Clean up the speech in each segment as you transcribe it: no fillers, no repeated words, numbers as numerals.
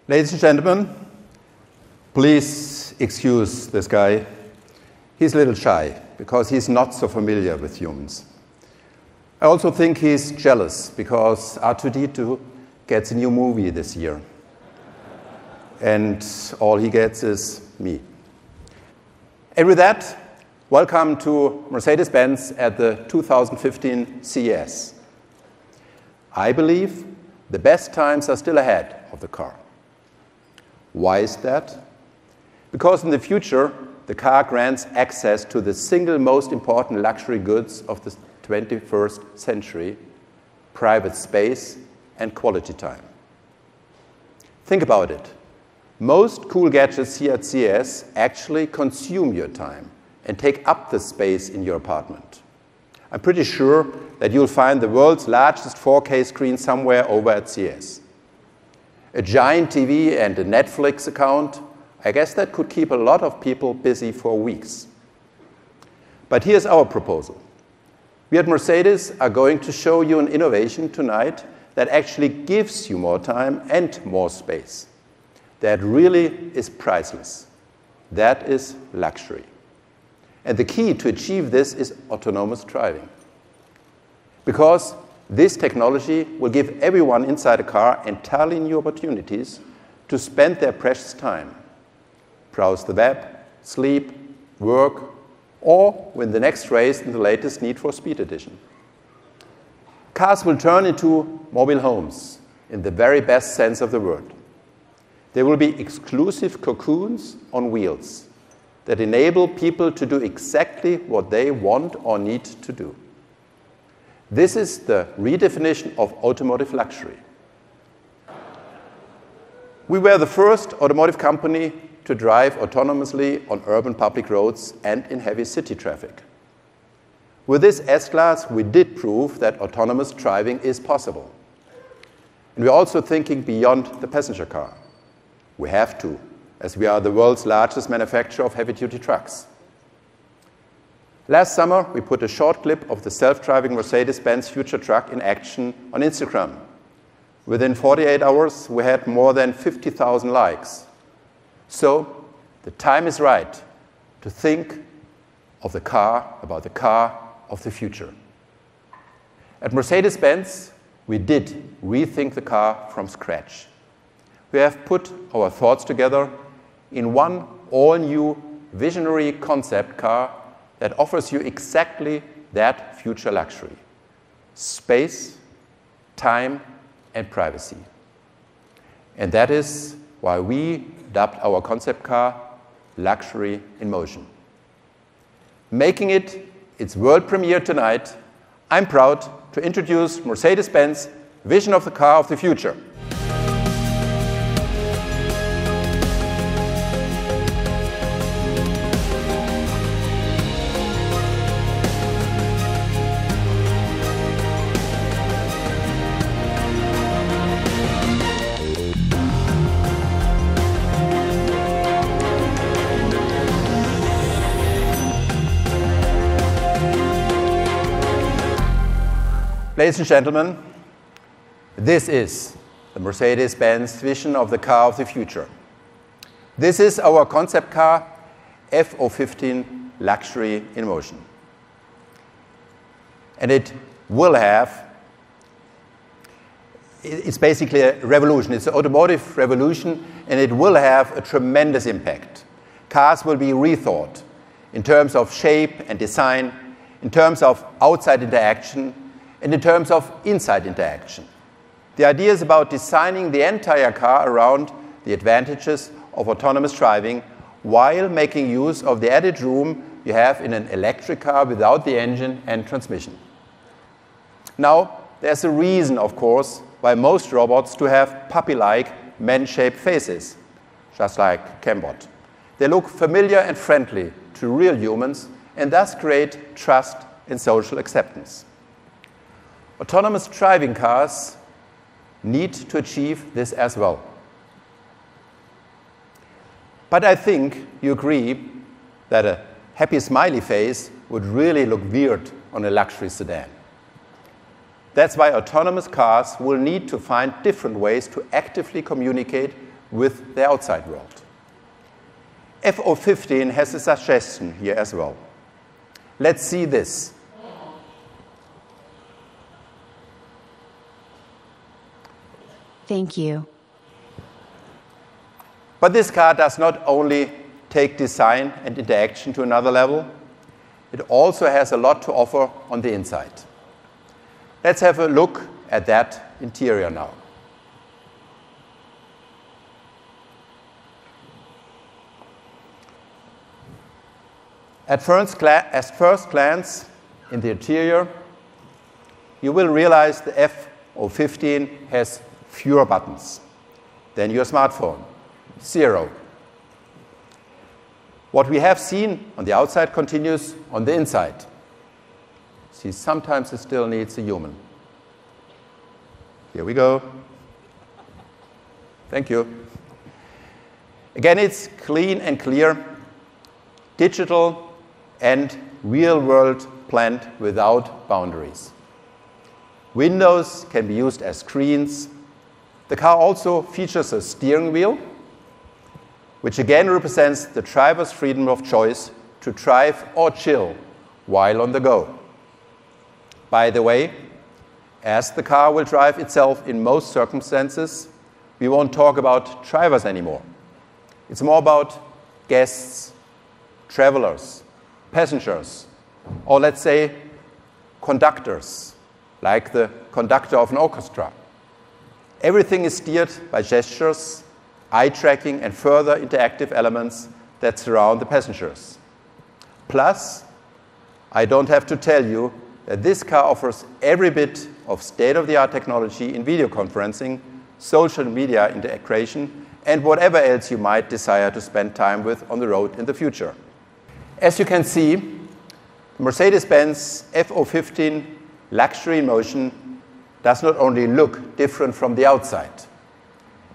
Ladies and gentlemen, please excuse this guy. He's a little shy because he's not so familiar with humans. I also think he's jealous because R2-D2 gets a new movie this year. And all he gets is me. And with that, welcome to Mercedes-Benz at the 2015 CES. I believe the best times are still ahead of the car. Why is that? Because in the future, the car grants access to the single most important luxury goods of the 21st century, private space and quality time. Think about it. Most cool gadgets here at CES actually consume your time and take up the space in your apartment. I'm pretty sure that you'll find the world's largest 4K screen somewhere over at CES. A giant TV and a Netflix account, I guess that could keep a lot of people busy for weeks. But here's our proposal. We at Mercedes are going to show you an innovation tonight that actually gives you more time and more space. That really is priceless. That is luxury. And the key to achieve this is autonomous driving. Because this technology will give everyone inside a car entirely new opportunities to spend their precious time. Browse the web, sleep, work, or win the next race in the latest Need for Speed edition. Cars will turn into mobile homes in the very best sense of the word. They will be exclusive cocoons on wheels that enable people to do exactly what they want or need to do. This is the redefinition of automotive luxury. We were the first automotive company to drive autonomously on urban public roads and in heavy city traffic. With this S-Class, we did prove that autonomous driving is possible. And we're also thinking beyond the passenger car. We have to, as we are the world's largest manufacturer of heavy-duty trucks. Last summer, we put a short clip of the self-driving Mercedes-Benz future truck in action on Instagram. Within 48 hours, we had more than 50,000 likes. So, the time is right to think of the car, about the car of the future. At Mercedes-Benz, we did rethink the car from scratch. We have put our thoughts together in one all-new visionary concept car that offers you exactly that future luxury: space, time, and privacy. And that is why we dubbed our concept car Luxury in Motion. Making it its world premiere tonight, I'm proud to introduce Mercedes-Benz vision of the car of the future. Ladies and gentlemen, this is the Mercedes-Benz vision of the car of the future. This is our concept car, F015 Luxury in Motion. And it will have, it's basically a revolution. It's an automotive revolution, and it will have a tremendous impact. Cars will be rethought in terms of shape and design, in terms of outside interaction, and in terms of inside interaction. The idea is about designing the entire car around the advantages of autonomous driving while making use of the added room you have in an electric car without the engine and transmission. Now, there's a reason, of course, why most robots do have puppy-like man-shaped faces, just like Cambot. They look familiar and friendly to real humans and thus create trust and social acceptance. Autonomous driving cars need to achieve this as well. But I think you agree that a happy smiley face would really look weird on a luxury sedan. That's why autonomous cars will need to find different ways to actively communicate with the outside world. FO15 has a suggestion here as well. Let's see this. Thank you. But this car does not only take design and interaction to another level, it also has a lot to offer on the inside. Let's have a look at that interior now. At first glance in the interior, you will realize the FO15 has fewer buttons than your smartphone, 0. What we have seen on the outside continues on the inside. See, sometimes it still needs a human. Here we go. Thank you. Again, it's clean and clear, digital and real-world planned without boundaries. Windows can be used as screens. The car also features a steering wheel, which again represents the driver's freedom of choice to drive or chill while on the go. By the way, as the car will drive itself in most circumstances, we won't talk about drivers anymore. It's more about guests, travelers, passengers, or let's say conductors, like the conductor of an orchestra. Everything is steered by gestures, eye tracking, and further interactive elements that surround the passengers. Plus, I don't have to tell you that this car offers every bit of state-of-the-art technology in video conferencing, social media integration, and whatever else you might desire to spend time with on the road in the future. As you can see, the Mercedes-Benz FO15 Luxury in Motion does not only look different from the outside,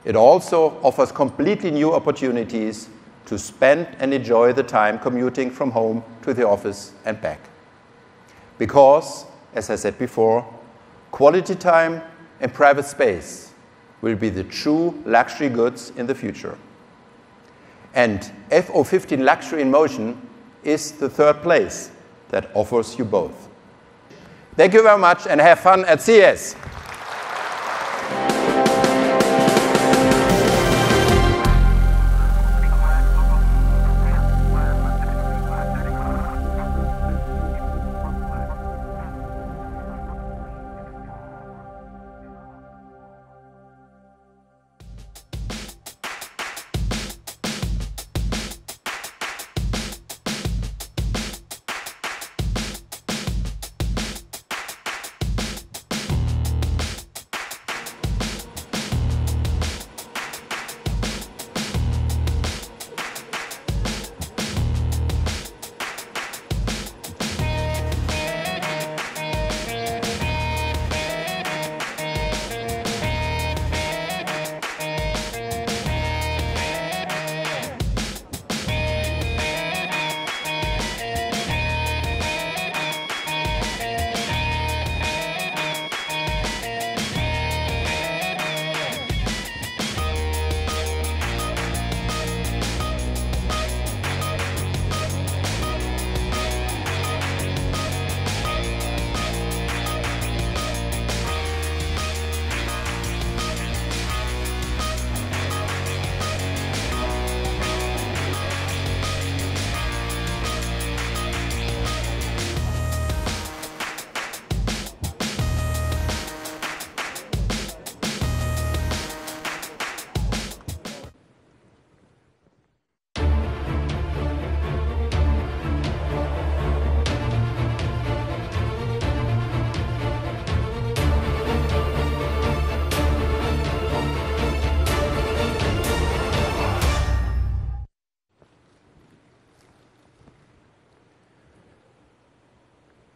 it also offers completely new opportunities to spend and enjoy the time commuting from home to the office and back. Because, as I said before, quality time and private space will be the true luxury goods in the future. And FO15 Luxury in Motion is the third place that offers you both. Thank you very much and have fun at CES.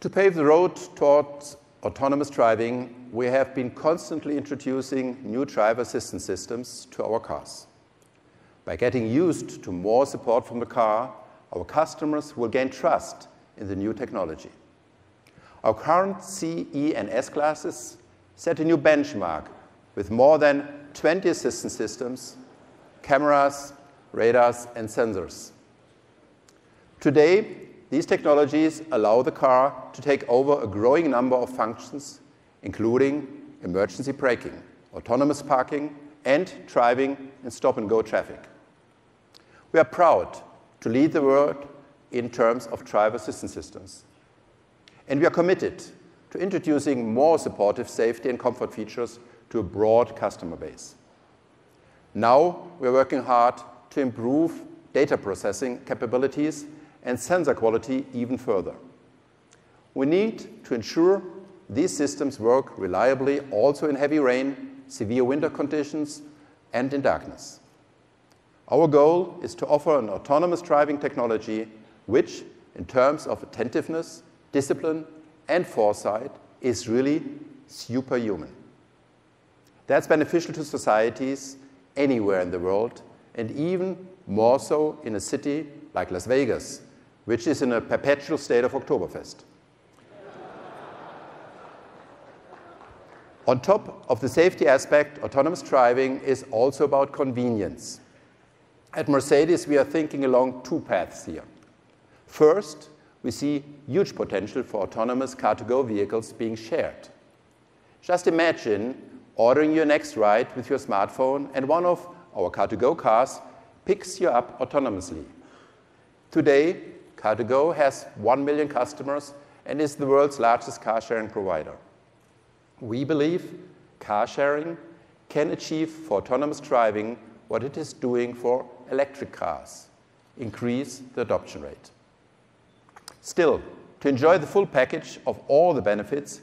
To pave the road towards autonomous driving, we have been constantly introducing new driver assistance systems to our cars. By getting used to more support from the car, our customers will gain trust in the new technology. Our current C, E, and S classes set a new benchmark with more than 20 assistance systems cameras, radars, and sensors. Today, these technologies allow the car to take over a growing number of functions, including emergency braking, autonomous parking, and driving in stop-and-go traffic. We are proud to lead the world in terms of driver assistance systems. And we are committed to introducing more supportive safety and comfort features to a broad customer base. Now, we are working hard to improve data processing capabilities and sensor quality even further. We need to ensure these systems work reliably also in heavy rain, severe winter conditions, and in darkness. Our goal is to offer an autonomous driving technology which, in terms of attentiveness, discipline, and foresight, is really superhuman. That's beneficial to societies anywhere in the world, and even more so in a city like Las Vegas, which is in a perpetual state of Oktoberfest. On top of the safety aspect, autonomous driving is also about convenience. At Mercedes, we are thinking along two paths here. First, we see huge potential for autonomous car-to-go vehicles being shared. Just imagine ordering your next ride with your smartphone, and one of our car-to-go cars picks you up autonomously. Today, car-to-go has 1 million customers and is the world's largest car-sharing provider. We believe car sharing can achieve for autonomous driving what it is doing for electric cars, increase the adoption rate. Still, to enjoy the full package of all the benefits,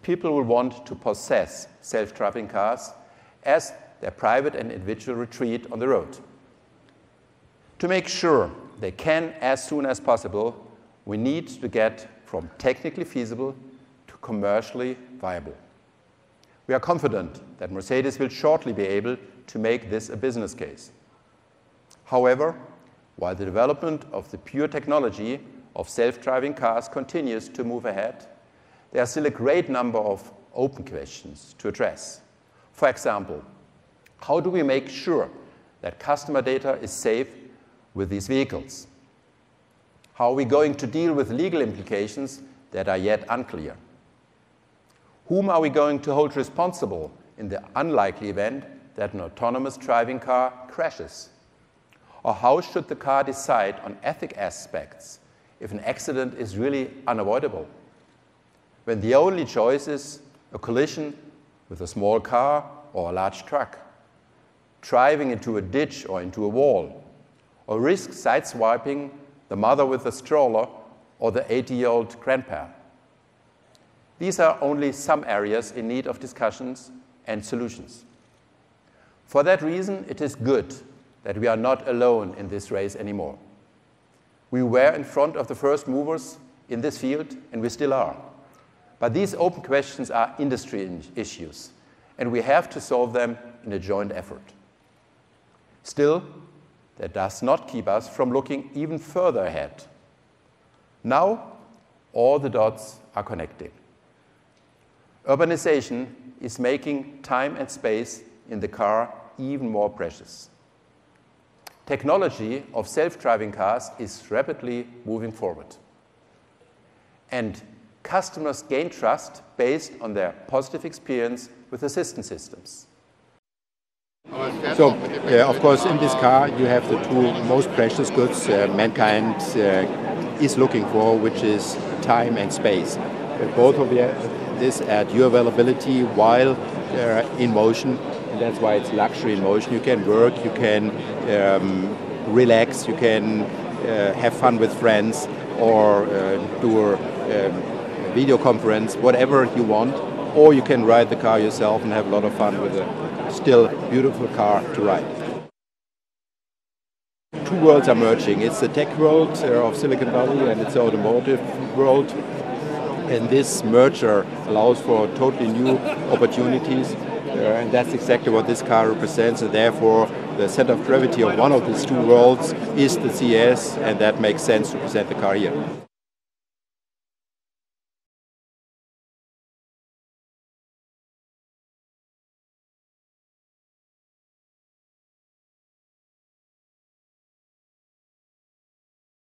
people will want to possess self-driving cars as their private and individual retreat on the road. To make sure they can as soon as possible, we need to get from technically feasible to commercially viable. We are confident that Mercedes will shortly be able to make this a business case. However, while the development of the pure technology of self-driving cars continues to move ahead, there are still a great number of open questions to address. For example, how do we make sure that customer data is safe with these vehicles? How are we going to deal with legal implications that are yet unclear? Whom are we going to hold responsible in the unlikely event that an autonomous driving car crashes? Or how should the car decide on ethical aspects if an accident is really unavoidable, when the only choice is a collision with a small car or a large truck, driving into a ditch or into a wall, or risk sideswiping the mother with a stroller or the 80-year-old grandpa? These are only some areas in need of discussions and solutions. For that reason, it is good that we are not alone in this race anymore. We were in front of the first movers in this field, and we still are. But these open questions are industry issues, and we have to solve them in a joint effort. Still, that does not keep us from looking even further ahead. Now, all the dots are connecting. Urbanization is making time and space in the car even more precious. Technology of self-driving cars is rapidly moving forward. And customers gain trust based on their positive experience with assistance systems. So, of course, in this car you have the two most precious goods mankind is looking for, which is time and space. Both of this at your availability while in motion, and that's why it's luxury in motion. You can work, you can relax, you can have fun with friends, or do a video conference, whatever you want, or you can ride the car yourself and have a lot of fun with a still beautiful car to ride. Two worlds are merging. It's the tech world of Silicon Valley and it's the automotive world. And this merger allows for totally new opportunities, and that's exactly what this car represents. And therefore, the center of gravity of one of these two worlds is the CES, and that makes sense to present the car here.